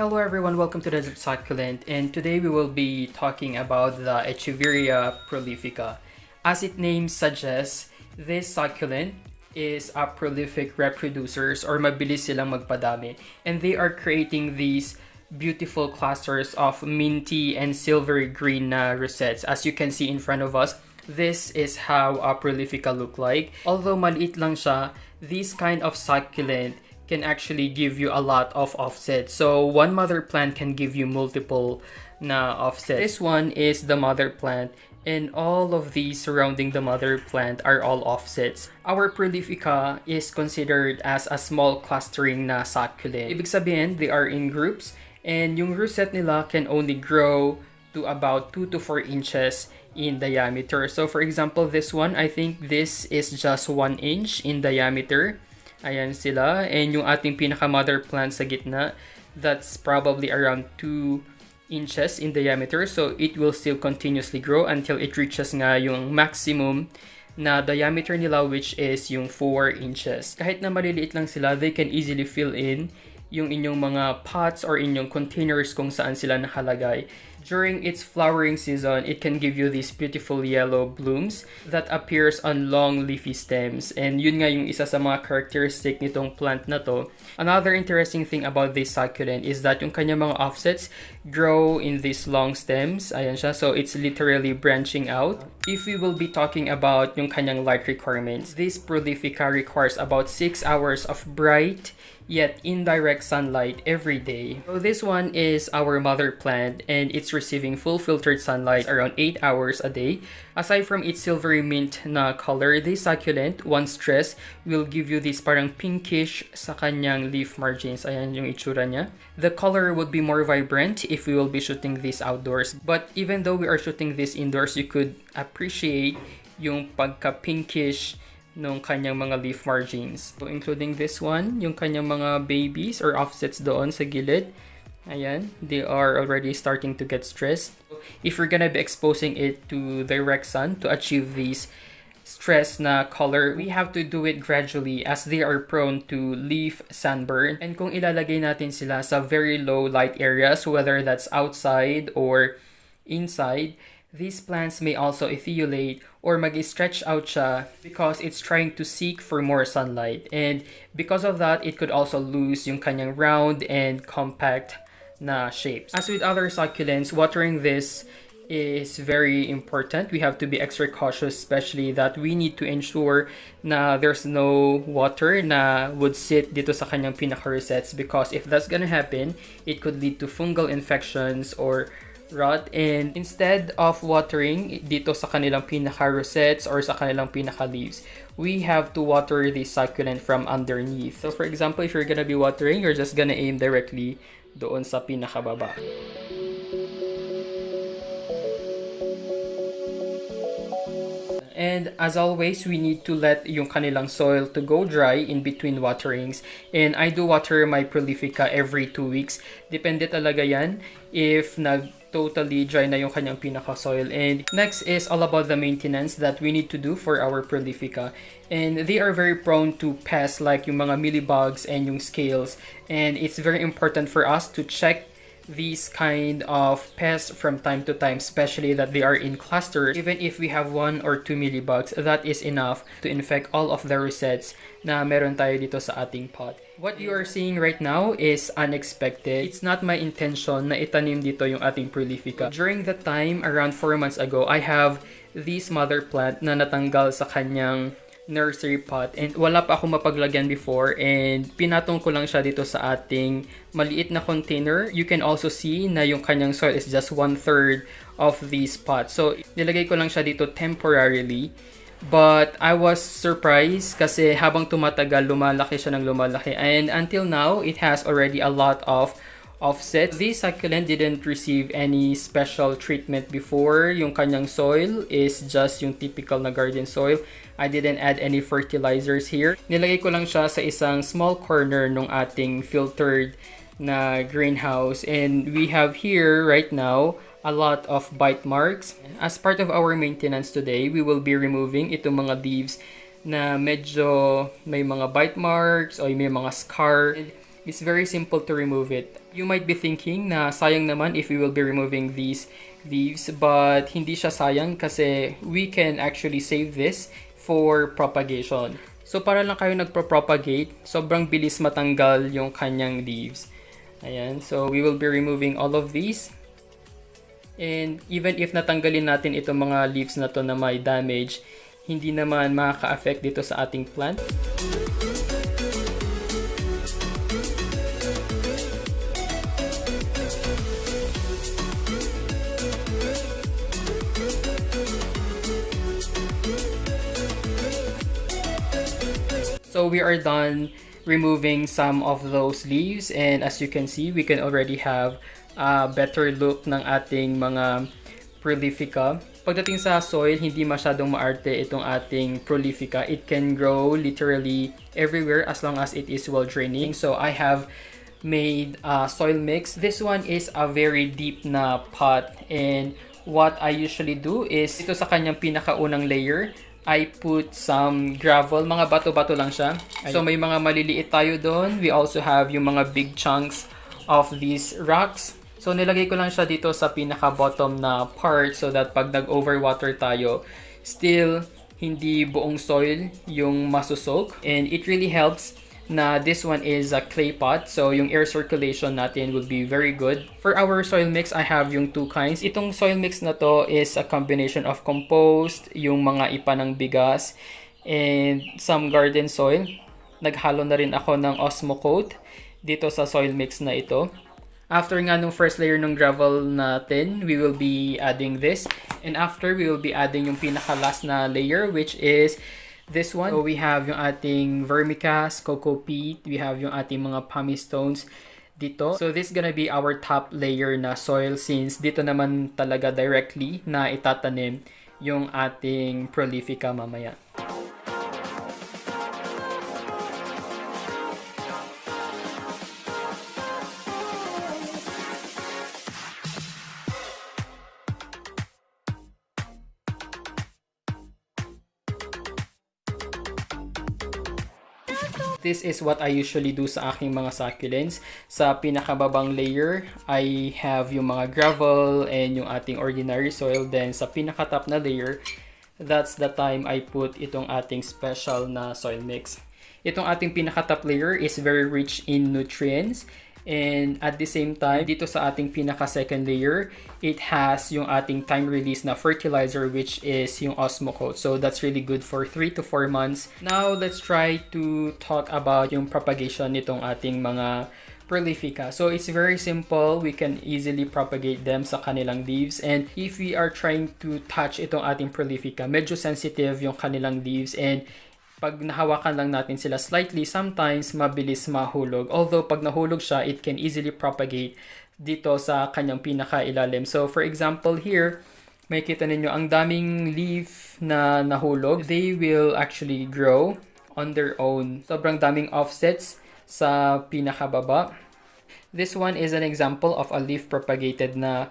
Hello everyone, welcome to the Succulent, and today we will be talking about the Echeveria Prolifica. As its name suggests, this succulent is a prolific reproducers or mabilis silang magpadami, and they are creating these beautiful clusters of minty and silvery green rosettes. As you can see in front of us, this is how a Prolifica look like. Although maliit lang siya, this kind of succulent can actually give you a lot of offsets. So one mother plant can give you multiple na offsets. This one is the mother plant, and all of these surrounding the mother plant are all offsets. Our Prolifica is considered as a small clustering na succulent. Ibig sabihin, they are in groups, and yung rosette nila can only grow to about 2 to 4 inches in diameter. So for example, this one, I think this is just 1 inch in diameter. Ayan sila. And yung ating pinaka-mother plant sa gitna, that's probably around 2 inches in diameter. So it will still continuously grow until it reaches nga yung maximum na diameter nila, which is yung 4 inches. Kahit na maliliit lang sila, they can easily fill in yung inyong mga pots or inyong containers kung saan sila nakalagay. During its flowering season, it can give you these beautiful yellow blooms that appears on long leafy stems. And yun nga yung isa sa mga characteristic nitong plant na to. Another interesting thing about this succulent is that yung kanyang mga offsets grow in these long stems. Ayan siya. So it's literally branching out. If we will be talking about yung kanyang light requirements, this Prolifica requires about 6 hours of bright yet indirect sunlight every day. So this one is our mother plant, and it's receiving full filtered sunlight around 8 hours a day. Aside from its silvery mint na color, this succulent, once stressed, will give you this parang pinkish sa kanyang leaf margins. Ayan yung itsura niya. The color would be more vibrant if we will be shooting this outdoors. But even though we are shooting this indoors, you could appreciate yung pagka-pinkish nung kanyang mga leaf margins. So, including this one, yung kanyang mga babies or offsets doon sa gilid. Ayan, they are already starting to get stressed. If you're gonna be exposing it to direct sun to achieve these stress na color, we have to do it gradually as they are prone to leaf sunburn. And kung ilalagay natin sila sa very low light areas, whether that's outside or inside, these plants may also ethiollate or mag-stretch out siya because it's trying to seek for more sunlight. And because of that, it could also lose yung kanyang round and compact na shapes. As with other succulents, watering this is very important. We have to be extra cautious, especially that we need to ensure na there's no water na would sit dito sa kanyang pinaka-rosettes, because if that's gonna happen, it could lead to fungal infections or rot. And instead of watering dito sa kanilang pinaka-rosettes or sa kanilang pinaka-leaves, we have to water the succulent from underneath. So for example, if you're gonna be watering, you're just gonna aim directly doon sa pinaka-baba. And as always, we need to let yung kanilang soil to go dry in between waterings. And I do water my Prolifica every 2 weeks. Depende talaga yan if totally dry na yung kanyang pinaka-soil. And next is all about the maintenance that we need to do for our Prolifica. And they are very prone to pests like yung mga mealybugs and yung scales. And it's very important for us to check these kind of pests from time to time, especially that they are in clusters. Even if we have 1 or 2 mealybugs, that is enough to infect all of the rosettes na meron tayo dito sa ating pot. What you are seeing right now is unexpected. It's not my intention na itanim dito yung ating Prolifica. During that time, around 4 months ago, I have this mother plant na natanggal sa kanyang nursery pot, and wala pa ako mapaglagyan before, and pinatong ko lang siya dito sa ating maliit na container. You can also see na yung kanyang soil is just 1/3 of this pot. So nilagay ko lang siya dito temporarily. But I was surprised kasi habang tumatagal, lumalaki siya ng lumalaki, and until now, it has already a lot of offsets. This succulent didn't receive any special treatment before. Yung kanyang soil is just yung typical na garden soil. I didn't add any fertilizers here. Nilagay ko lang siya sa isang small corner ng ating filtered na greenhouse. And we have here right now a lot of bite marks. As part of our maintenance today, we will be removing itong mga leaves na medyo may mga bite marks o may mga scar. It's very simple to remove it. You might be thinking na sayang naman if we will be removing these leaves, but hindi siya sayang kasi we can actually save this for propagation. So para lang kayo nagpro-propagate, sobrang bilis matanggal yung kanyang leaves. Ayan, so we will be removing all of these. And even if natanggalin natin itong mga leaves na to na may damage, hindi naman makaka-affect dito sa ating plant. So we are done removing some of those leaves, and as you can see, we can already have a better look ng ating mga Prolifica. Pagdating sa soil, hindi masyadong maarte itong ating Prolifica. It can grow literally everywhere as long as it is well draining. So I have made a soil mix. This one is a very deep na pot, and what I usually do is ito sa kanyang pinakaunang layer, I put some gravel, mga bato-bato lang siya. So may mga maliliit tayo doon. We also have yung mga big chunks of these rocks. So nilagay ko lang siya dito sa pinaka-bottom na part so that pag nag-overwater tayo, still hindi buong soil yung masusok. And it really helps na this one is a clay pot, so yung air circulation natin would be very good. For our soil mix, I have yung two kinds. Itong soil mix na to is a combination of compost, yung mga ipa ng bigas, and some garden soil. Naghalo na rin ako ng Osmocoat dito sa soil mix na ito. After nga nung first layer ng gravel natin, we will be adding this. And after, we will be adding yung pinaka-last na layer, which is this one. So we have yung ating vermicast, cocoa peat, we have yung ating mga pumice stones dito. So this is gonna be our top layer na soil, since dito naman talaga directly na itatanim yung ating Prolifica mamaya. This is what I usually do sa aking mga succulents. Sa pinakababang layer, I have yung mga gravel and yung ating ordinary soil. Then sa pinakatop na layer, that's the time I put itong ating special na soil mix. Itong ating pinakatop layer is very rich in nutrients. And at the same time, dito sa ating pinaka-second layer, it has yung ating time-release na fertilizer, which is yung Osmocoat. So that's really good for 3 to 4 months. Now, let's try to talk about yung propagation nitong ating mga Prolifica. So it's very simple. We can easily propagate them sa kanilang leaves. And if we are trying to touch itong ating Prolifica, medyo sensitive yung kanilang leaves, and pag nahawakan lang natin sila slightly, sometimes mabilis mahulog. Although pag nahulog siya, it can easily propagate dito sa kanyang pinakailalim. So for example here, may kita ninyo ang daming leaf na nahulog. They will actually grow on their own. Sobrang daming offsets sa pinakababa. This one is an example of a leaf propagated na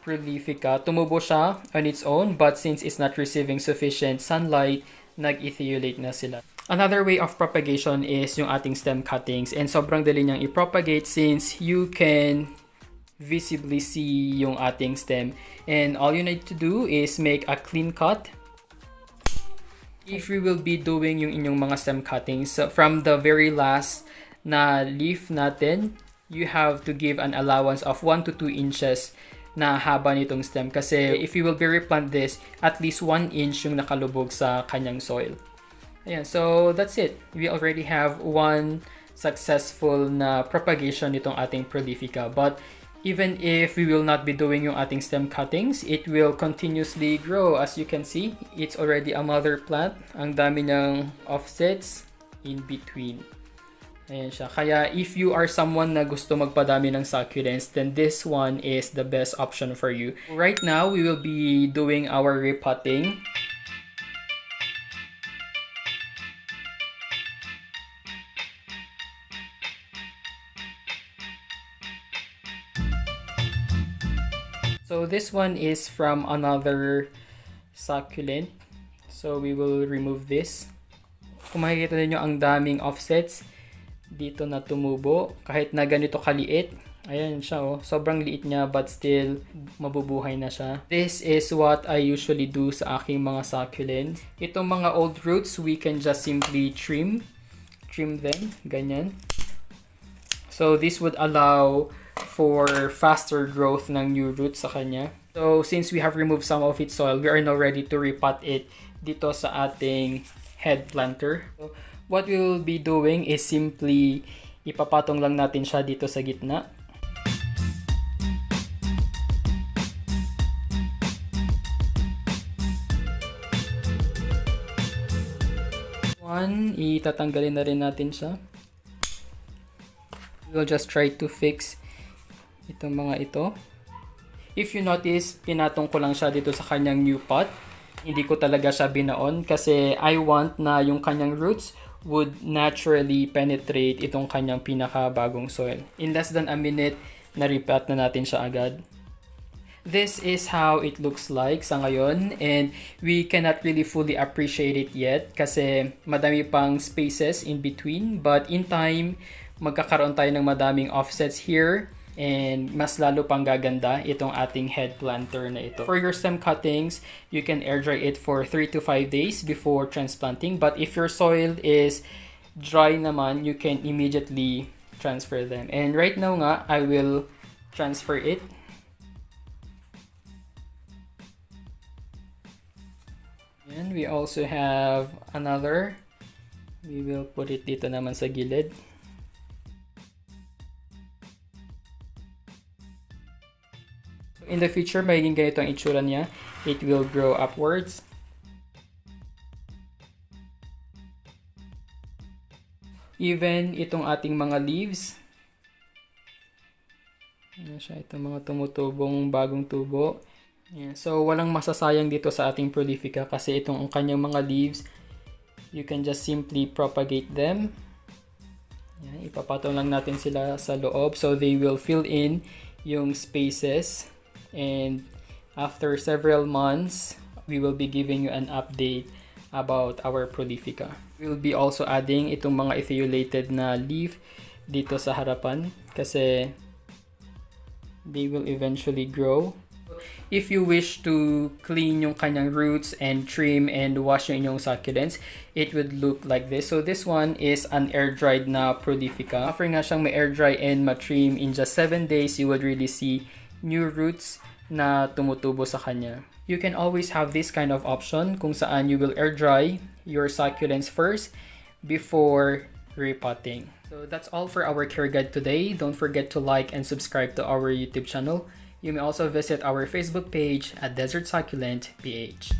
Prolifica. Tumubo siya on its own, but since it's not receiving sufficient sunlight, nag-ethiolate na sila. Another way of propagation is yung ating stem cuttings, and sobrang dali niyang i-propagate since you can visibly see yung ating stem, and all you need to do is make a clean cut. If we will be doing yung inyong mga stem cuttings, from the very last na leaf natin, you have to give an allowance of 1 to 2 inches na haba nitong stem, kasi if you will be replant this, at least 1 inch yung nakalubog sa kanyang soil. Ayan, so that's it. We already have one successful na propagation nitong ating Prolifica. But even if we will not be doing yung ating stem cuttings, it will continuously grow. As you can see, it's already a mother plant. Ang dami niyang offsets in between. Ayan siya. Kaya if you are someone na gusto magpadami ng succulents, then this one is the best option for you. Right now, we will be doing our repotting. So this one is from another succulent. So we will remove this. Kung makikita niyo ang daming offsets dito na tumubo. Kahit na ganito kaliit. Ayan siya oh. Sobrang liit niya but still mabubuhay na siya. This is what I usually do sa aking mga succulents. Itong mga old roots, we can just simply trim them. Ganyan. So this would allow for faster growth ng new roots sa kanya. So since we have removed some of its soil, we are now ready to repot it dito sa ating head planter. So what we will be doing is simply ipapatong lang natin siya dito sa gitna. Itatanggalin na rin natin siya. We'll just try to fix itong mga ito. If you notice, pinatong ko lang siya dito sa kanyang new pot. Hindi ko talaga siya binaon kasi I want na yung kanyang roots would naturally penetrate itong kanyang pinakabagong soil. In less than a minute, na-repot na natin siya agad. This is how it looks like sa ngayon and we cannot really fully appreciate it yet kasi madami pang spaces in between, but in time magkakaroon tayo ng madaming offsets here and mas lalo pang gaganda itong ating head planter na ito. For your stem cuttings, you can air dry it for 3 to 5 days before transplanting, but if your soil is dry naman, you can immediately transfer them. And right now nga, I will transfer it. And we also have another. We will put it dito naman sa gilid. In the future, magiging ganito ang itsura niya. It will grow upwards. Even itong ating mga leaves. Ayan siya, itong mga tumutubong bagong tubo. Yeah, so walang masasayang dito sa ating Prolifica kasi itong kanyang mga leaves, you can just simply propagate them. Yeah, ipapatong lang natin sila sa loob so they will fill in yung spaces, and after several months we will be giving you an update about our Prolifica. We'll be also adding itong mga etholated na leaf dito sa harapan kasi they will eventually grow. If you wish to clean yung kanyang roots and trim and wash yung inyong succulents, it would look like this. So this one is an air-dried na Prolifica. After nga siyang ma-air-dry and ma-trim, in just 7 days, you would really see new roots na tumutubo sa kanya. You can always have this kind of option kung saan you will air-dry your succulents first before repotting. So that's all for our care guide today. Don't forget to like and subscribe to our YouTube channel. You may also visit our Facebook page at Desert Succulent PH.